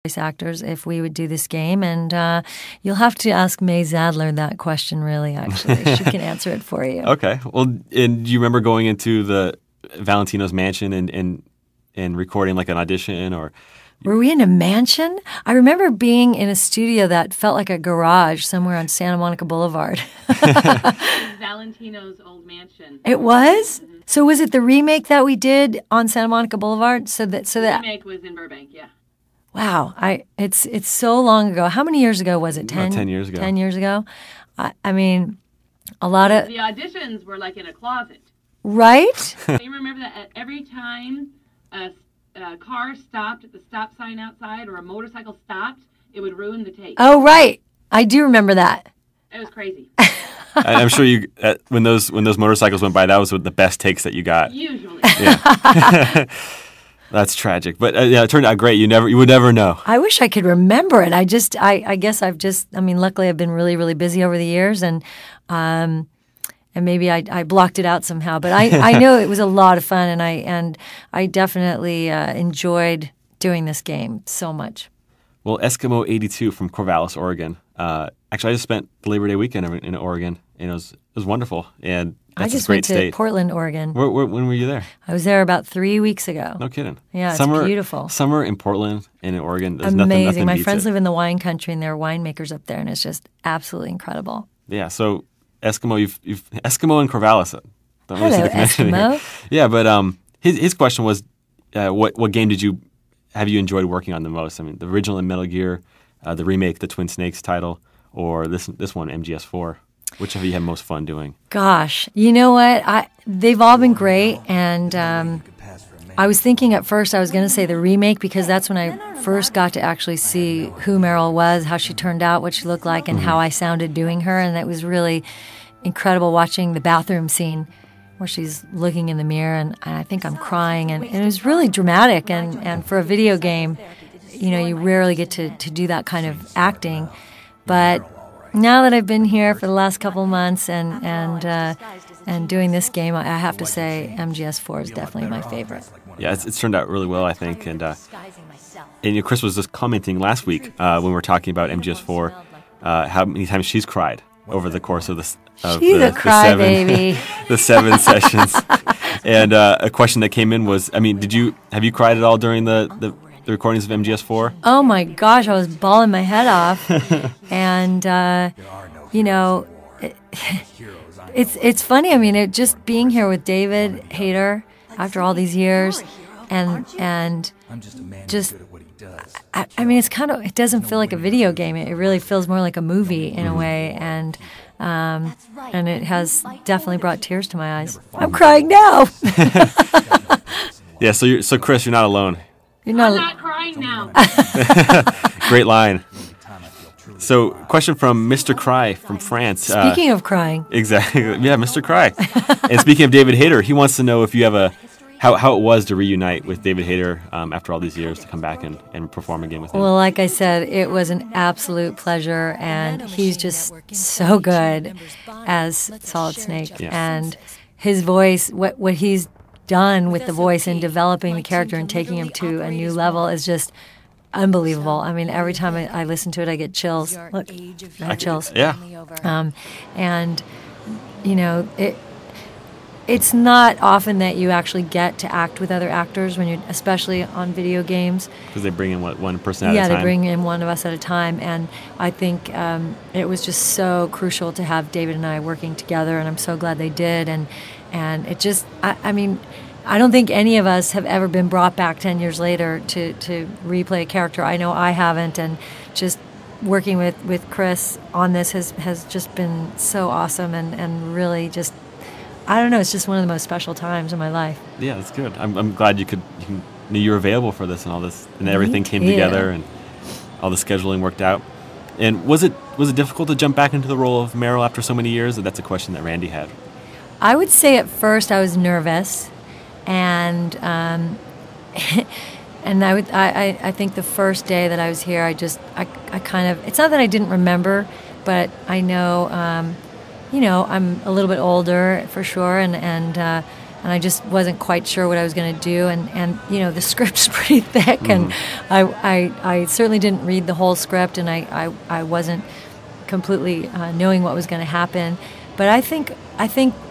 voice actors if we would do this game, and you'll have to ask May Zadler that question, really, actually. She can answer it for you. Okay. Well, and do you remember going into the Valentino's mansion and recording like an audition or... Were we in a mansion? I remember being in a studio that felt like a garage somewhere on Santa Monica Boulevard. Valentino's old mansion. It was? Mm-hmm. So was it the remake that we did on Santa Monica Boulevard? The remake was in Burbank, yeah. Wow, it's so long ago. How many years ago was it? 10? About 10 years ago. 10 years ago? I mean, a lot of... The auditions were like in a closet. Right? You remember that every time a car stopped at the stop sign outside or a motorcycle stopped, it would ruin the take. Oh, right. I do remember that. It was crazy. I'm sure you when those motorcycles went by, that was the best takes that you got. Usually. Yeah. That's tragic, but yeah, it turned out great. You would never know. I wish I could remember it. I guess luckily I've been really, really busy over the years, and maybe I blocked it out somehow. But I know it was a lot of fun, and I definitely enjoyed doing this game so much. Well, Eskimo 82 from Corvallis, Oregon. Actually, I just spent the Labor Day weekend in Oregon, and it was wonderful. And that's I just a great went to state. Portland, Oregon. When were you there? I was there about 3 weeks ago. No kidding. Yeah, it's beautiful. Summer in Portland and in Oregon. There's amazing. Nothing My beats friends it. live in the wine country, and there are winemakers up there, and it's just absolutely incredible. Yeah. So Eskimo, you've Eskimo and Corvallis. Don't really see Hello, the connection Eskimo. here. Yeah, but his question was, what game have you enjoyed working on the most? I mean, the original in Metal Gear, the remake, the Twin Snakes title, or this one, MGS4. Which have you had most fun doing? Gosh, you know what? They've all been great, and I was thinking at first I was going to say the remake because that's when I first got to actually see who Meryl was, how she turned out, what she looked like, and how I sounded doing her, and it was really incredible watching the bathroom scene where she's looking in the mirror, and I think I'm crying, and it was really dramatic, and for a video game, you rarely get to do that kind of acting, but now that I've been here for the last couple of months and doing this game, I have to say MGS4 is definitely my favorite. Yeah, it's turned out really well, I think. And Chris was just commenting last week when we were talking about MGS4 how many times she's cried over the course of the seven sessions. And a question that came in was, I mean, have you cried at all during the recordings of MGS4? Oh my gosh, I was bawling my head off, and it's funny. I mean, just being here with David Hayter after all these years, and just I mean, it doesn't feel like a video game. It really feels more like a movie in a way, and it has definitely brought tears to my eyes. I'm crying now. Yeah, so Chris, you're not alone. I'm not crying now. Great line. So, question from Mr. Cry from France. Speaking of crying. Exactly. Yeah, Mr. Cry. And speaking of David Hayter, he wants to know if you have how it was to reunite with David Hayter after all these years to come back and perform a game with him. Well, like I said, it was an absolute pleasure, and he's just so good as Solid Snake. Yeah. And his voice, what he's done with the voice and developing the character and taking him to a new level is just unbelievable. I mean, every time I listen to it, I get chills. Look, I have chills. Yeah. And it's not often that you actually get to act with other actors especially on video games. Because they bring in one person at a time. Yeah, they bring in one of us at a time, and I think it was just so crucial to have David and I working together, and I'm so glad they did. And it just, I mean, I don't think any of us have ever been brought back 10 years later to replay a character. I know I haven't, and just working with Chris on this has just been so awesome and really just, I don't know, it's just one of the most special times in my life. Yeah, that's good. I'm glad you knew you were available for this and all this, and everything came together, and all the scheduling worked out. And was it difficult to jump back into the role of Meryl after so many years? That's a question that Randy had. I would say at first I was nervous, and and I think the first day that I was here, I kind of, it's not that I didn't remember, but I know I'm a little bit older for sure, and and I just wasn't quite sure what I was going to do. And the script's pretty thick, and I certainly didn't read the whole script, and I wasn't completely knowing what was going to happen. But I think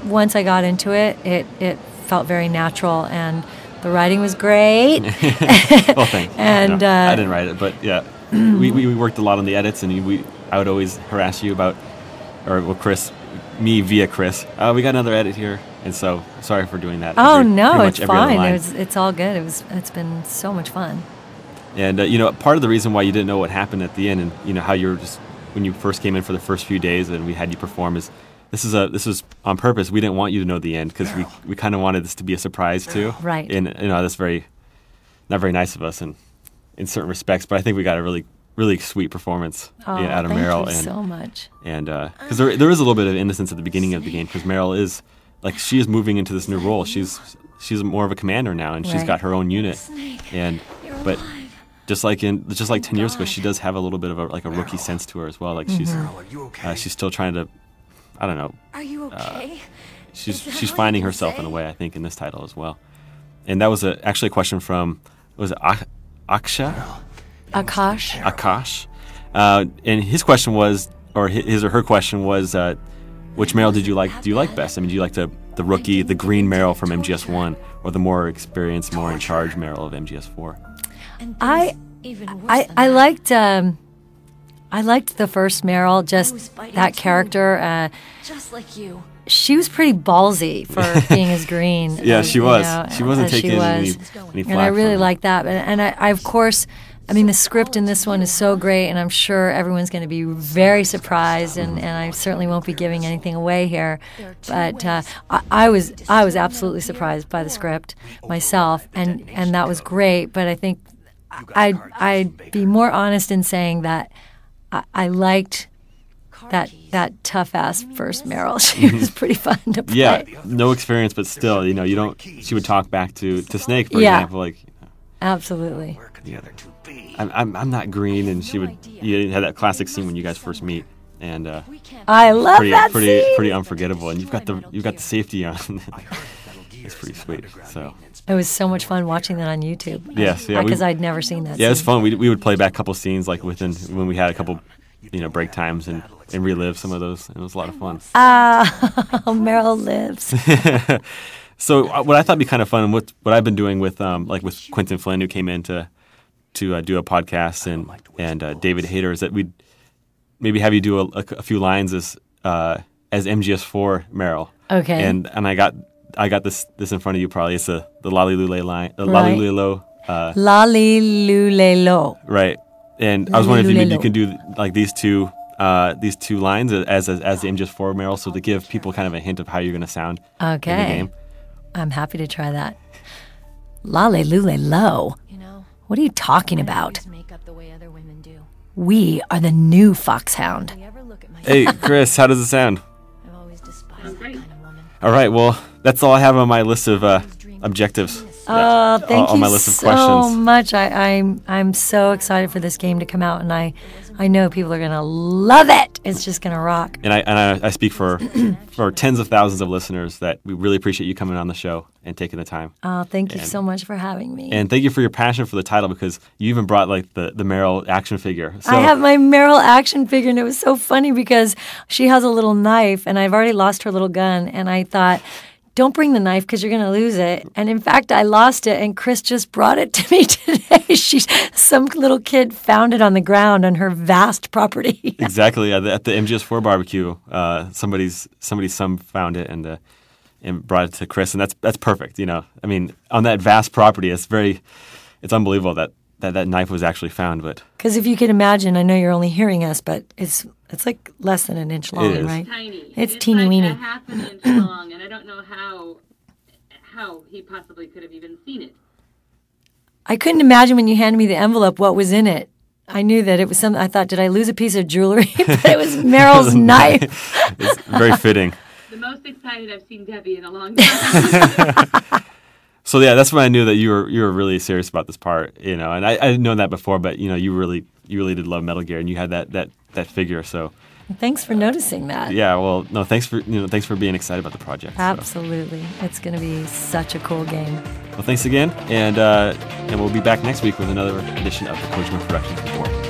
once I got into it, it felt very natural, and the writing was great. Well, thanks. And no, I didn't write it, but yeah, we worked a lot on the edits, and I would always harass you about, me via Chris. We got another edit here, and so sorry for doing that. Oh no, it's fine. It's all good. It's been so much fun. And part of the reason why you didn't know what happened at the end, and how you were just when you first came in for the first few days, and we had you perform, is this was on purpose. We didn't want you to know the end because we kind of wanted this to be a surprise too. Right. And that's not very nice of us in certain respects, but I think we got a really, really sweet perperformance out of Meryl. Thank you so much. And because there is a little bit of innocence at the beginning of the game, because Meryl is she is moving into this new role. She's more of a commander now, and she's got her own unit. But just like 10 years ago, she does have a little bit of a rookie sense to her as well. Like she's still trying to, I don't know. Are you okay? She's finding herself in a way, I think, in this title as well. And that was actually a question from, was it Aksha? Akash. And his question was, or his or her question was, which Meryl do you like best? I mean, do you like the rookie, the green Meryl from MGS1, or the more experienced, more in charge Meryl of MGS4? I liked the first Meryl, just that character. Just like you. She was pretty ballsy for being as green. Yeah, she was. She wasn't taking any flack. And I really liked that. And I, of course, the script in this one is so great, and I'm sure everyone's going to be very surprised, and I certainly won't be giving anything away here. But I was absolutely surprised by the script myself, and that was great. But I think I'd be more honest in saying that I liked that tough ass first Meryl. She was pretty fun to play. Yeah, no experience, but still, you don't. She would talk back to Snake, for example, absolutely. Yeah. I'm not green, and you had that classic scene when you guys first meet, and I love that scene. Pretty unforgettable, and you've got the safety on. It's pretty sweet. So it was so much fun watching that on YouTube. Yes, yeah, because I'd never seen that. Yeah, it was fun. We would play back a couple scenes when we had a couple, break times and relive some of those. It was a lot of fun. Meryl lives. So what I thought would be kind of fun, and what I've been doing with with Quentin Flynn, who came in to do a podcast, and David Hayter, is that we'd maybe have you do a few lines as MGS4 Meryl. Okay. And I got this in front of you probably. It's the Lalilule line. Lalilulelo. Lalilulelo. Right. And I was wondering if maybe you can do these two lines as the MGS4 Meryl, so to give people kind of a hint of how you're going to sound in the game. I'm happy to try that. Lalilulelo. What are you talking about? We are the new Foxhound. Hey, Chris, how does it sound? All right, well, that's all I have on my list of objectives. Oh, thank on you my list of so questions. much. I'm so excited for this game to come out, and I know people are going to love it. It's just going to rock. And I speak for tens of thousands of listeners that we really appreciate you coming on the show and taking the time. Oh, thank you so much for having me. And thank you for your passion for the title, because you even brought the Meryl action figure. So, I have my Meryl action figure, and it was so funny because she has a little knife, and I've already lost her little gun, and I thought, don't bring the knife because you're going to lose it. And in fact, I lost it, and Chris just brought it to me today. Some little kid found it on the ground on her vast property. Exactly. At the MGS4 barbecue, somebody's son found it and brought it to Chris, and that's perfect. I mean, on that vast property, it's unbelievable that knife was actually found. But because if you can imagine, I know you're only hearing us, but it's like less than an inch long, right? Tiny. It's teeny weeny. Like a half an inch long, and I don't know how he possibly could have even seen it. I couldn't imagine when you handed me the envelope what was in it. I knew that it was something. I thought, did I lose a piece of jewelry? But it was Meryl's knife. It's very fitting. The most excited I've seen Debi in a long time. So yeah, that's when I knew that you were really serious about this part, and I didn't know that before, but you you really did love Metal Gear, and you had that figure. So Thanks for noticing that. yeah, well, no, thanks for being excited about the project. So. Absolutely. It's going to be such a cool game. Well, thanks again, and we'll be back next week with another edition of the Kojima Productions Report.